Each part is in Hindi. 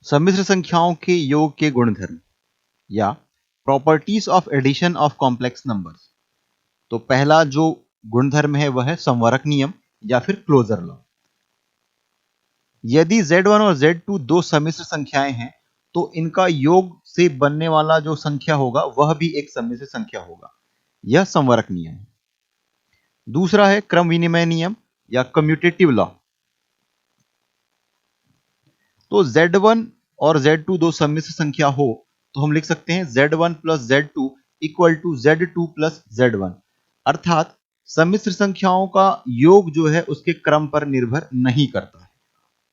सम्मिश्र संख्याओं के योग के गुणधर्म या properties of addition of complex numbers. तो पहला जो गुणधर्म है वह है संवरक नियम या फिर क्लोजर लॉ। यदि Z1 और Z2 दो सम्मिश्र संख्याएं हैं तो इनका योग से बनने वाला जो संख्या होगा वह भी एक सम्मिश्र संख्या होगा। यह संवरक नियम है। दूसरा है क्रम विनिमय नियम या कम्यूटेटिव लॉ। तो Z1 और Z2 दो सम्मिश्र संख्या हो तो हम लिख सकते हैं Z1 plus Z2 equal to Z2 plus Z1, अर्थात सम्मिश्र संख्याओं का योग जो है उसके क्रम पर निर्भर नहीं करता है।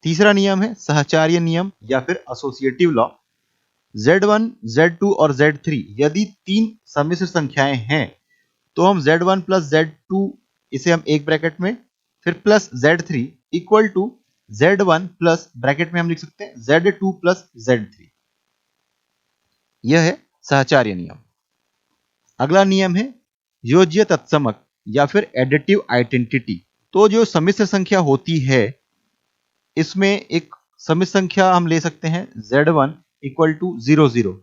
तीसरा नियम है सहचार्य नियम या फिर एसोसिएटिव लॉ। Z1, Z2 और Z3 यदि तीन सम्मिश्र संख्याएं हैं तो हम Z1 प्लस Z2 इसे हम एक ब्रैकेट में फिर plus Z3 equals to Z1 plus bracket में हम लिख सकते हैं Z2 प्लस Z3। यह है सहचार्य नियम। अगला नियम है योज्य तत्समक या फिर एडिटिव आइडेंटिटी। तो जो सम्मिश्र संख्या होती है इसमें एक सम्मिश्र संख्या हम ले सकते हैं Z1 इक्वल टू 0 0,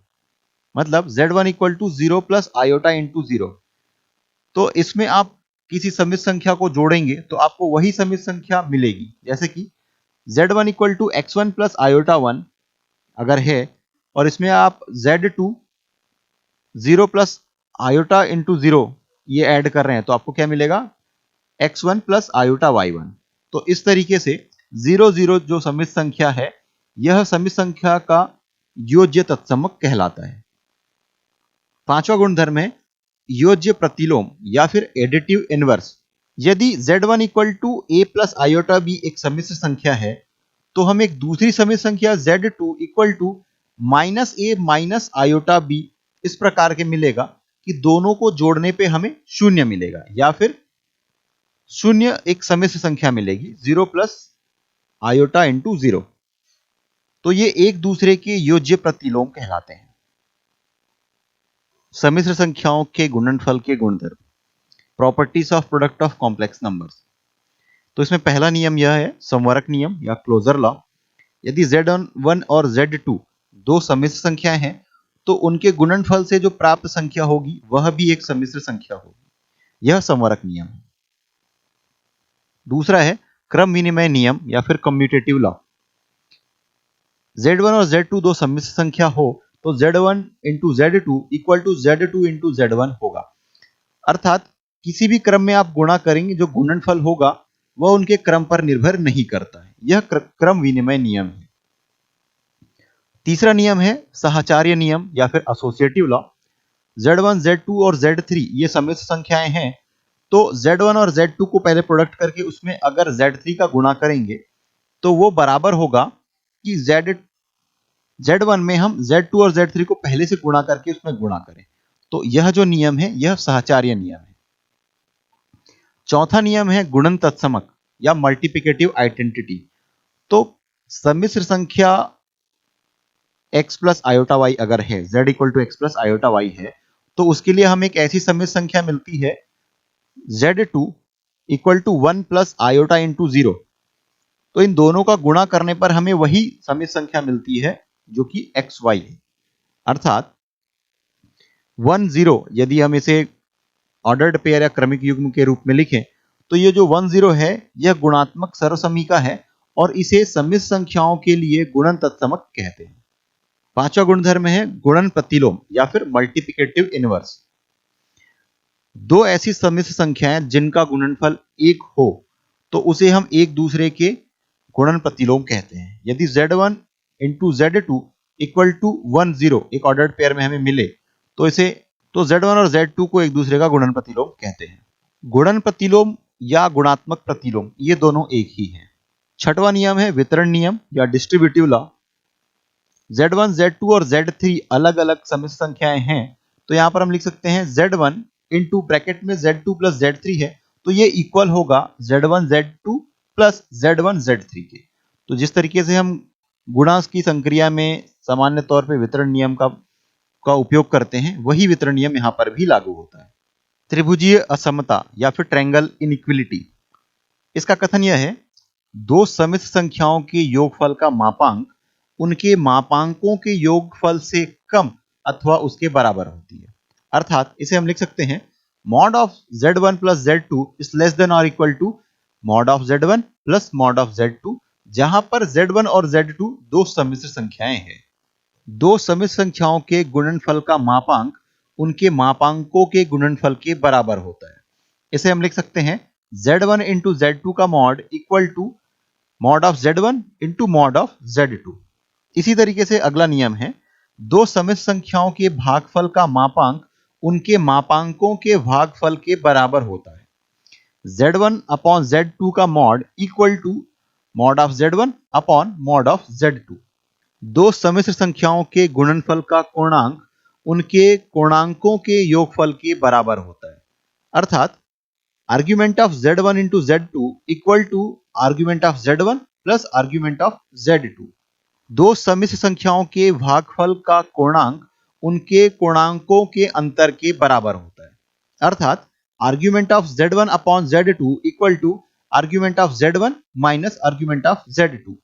मतलब Z1 equal to 0 plus iota into 0। तो इसमें आप किसी सम्मिश्र संख्या को जोड़ेंगे तो आपको वही सम्मिश्र संख्या मिलेगी, जैसे कि Z1 equal to x1 plus iota 1 अगर है और इसमें आप Z2 0 प्लस आयोटा इंटू 0 ये ऐड कर रहे हैं तो आपको क्या मिलेगा x1 प्लस आयोटा y1। तो इस तरीके से 0 0 जो सम्मिश्र संख्या है यह सम्मिश्र संख्या का योज्य तत्समक कहलाता है। पांचवा गुणधर्म है योज्य प्रतिलोम या फिर एडिटिव इनवर्स। यदि Z1 equal to a plus iota b एक सम्मिश्र संख्या है तो हम एक दूसरी सम्मिश्र संख्या Z2 equal to minus a minus iota b इस प्रकार के मिलेगा कि दोनों को जोड़ने पे हमें शून्य मिलेगा, या फिर शून्य एक सम्मिश्र संख्या मिलेगी 0 प्लस आयोटा इंटू 0। तो ये एक दूसरे के योज्य प्रतिलोम कहलाते हैं। सम्मिश्र संख्याओं के गुणनफल के गुणधर्म, properties of product of complex numbers. तो इसमें पहला नियम यह है संवरक नियम या क्लोजर लॉ। यदि Z1 और Z2 दो सम्मिश्र संख्याएं हैं तो उनके गुणनफल से जो प्राप्त संख्या होगी वह भी एक सम्मिश्र संख्या होगी। यह संवरक नियम है। दूसरा है क्रम विनिमय नियम या फिर कम्यूटेटिव लॉ। Z1 और Z2 दो सम्मिश्र संख्या हो तो Z1 into Z2 equal to Z2 into Z1 होगा, अर्थात किसी भी क्रम में आप गुणा करेंगे जो गुणनफल होगा वह उनके क्रम पर निर्भर नहीं करता है। यह क्रम विनिमय नियम है। तीसरा नियम है सहचार्य नियम या फिर एसोसिएटिव लॉ। Z1, Z2 और Z3 ये सम्मिश्र संख्याएं हैं तो Z1 और Z2 को पहले प्रोडक्ट करके उसमें अगर Z3 का गुणा करेंगे तो वो बराबर होगा कि Z1 में हम Z2 और Z3 को पहले से गुणा करके उसमें गुणा करें। तो यह जो नियम है यह सहचार्य नियम है। चौथा नियम है गुणन तत्समक या मल्टीप्लिकेटिव आइडेंटिटी। तो सम्मिश्र संख्या x प्लस आयोटा y अगर है, z equal to x plus iota y है, तो उसके लिए हमें एक ऐसी सम्मिश्र संख्या मिलती है Z2 equal to 1 plus iota into 0। तो इन दोनों का गुणा करने पर हमें वही सम्मिश्र संख्या मिलती है जो कि xy है, अर्थात 1 0 यदि हम इसे ऑर्डर्ड पेयर या क्रमिक युग्म के रूप में लिखें तो ये जो 1 0 है यह गुणात्मक सर्वसमीका है और इसे सम्मिश्र संख्याओं के लिए गुणन तत्समक कहते हैं। पांचवा गुणधर्म है गुणन प्रतिलोम या फिर मल्टीप्लिकेटिव इनवर्स। दो ऐसी सम्मिश्र संख्याएं जिनका गुणनफल 1 हो तो उसे हम एक दूसरे के गुणन प्रतिलोम कहते हैं। यदि Z1 into Z2 equal to 1 0 एक ऑर्डर्ड पेयर में हमें मिले तो Z1 और Z2 को एक दूसरे का गुणन प्रतिलोम कहते हैं। गुणन प्रतिलोम या गुणात्मक प्रतिलोम ये दोनों एक ही हैं। छठवां नियम है वितरण नियम या डिस्ट्रीब्यूटिव लॉ। Z1, Z2 और Z3 अलग अलग सम्मिश्र संख्याएं हैं तो यहां पर हम लिख सकते हैं Z1 इंटू ब्रैकेट में Z2 प्लस Z3 है तो ये इक्वल होगा Z1 Z2 plus Z1 Z3 के। तो जिस तरीके से हम गुणा की संक्रिया में सामान्य तौर पे वितरण नियम का उपयोग करते हैं वही वितरण नियम यहाँ पर भी लागू होता है। त्रिभुजीय असमता या फिर ट्रायंगल इनइक्विलिटी। इसका कथन यह है दो सम्मिश्र संख्याओं के योगफल का मापांक उनके मापांकों के योगफल से कम अथवा उसके बराबर होती है। अर्थात इसे हम लिख सकते हैं mod of z1 plus z2 is less than or equal to mod of z1 plus mod of z2, जहां पर z1 और z2 दो सम्मिश्र संख्याएं हैं। दो सम्मिश्र संख्याओं के गुणनफल का मापांक उनके मापांकों के गुणनफल के बराबर होता है। इसे हम लिख सकते हैं z1 इंटू z2 का mod equal to mod of z1 into mod of z2। इसी तरीके से अगला नियम है, दो सम्मिश्र संख्याओं के भागफल का मापांक उनके मापांकों के भागफल के बराबर होता है। z1 अपॉन z2 का mod equal to mod of z1 upon mod of z2। दो सम्मिश्र संख्याओं के गुणनफल का कोणांक उनके कोणांकों के योगफल के बराबर होता है। अर्थात argument of z1 into z2 equal to argument of z1 plus argument of z2। दो सम्मिश्र संख्याओं के भागफल का कोणांक उनके कोणांकों के अंतर के बराबर होता है। अर्थात argument of z1 upon z2 equal to argument of z1 minus argument of z2।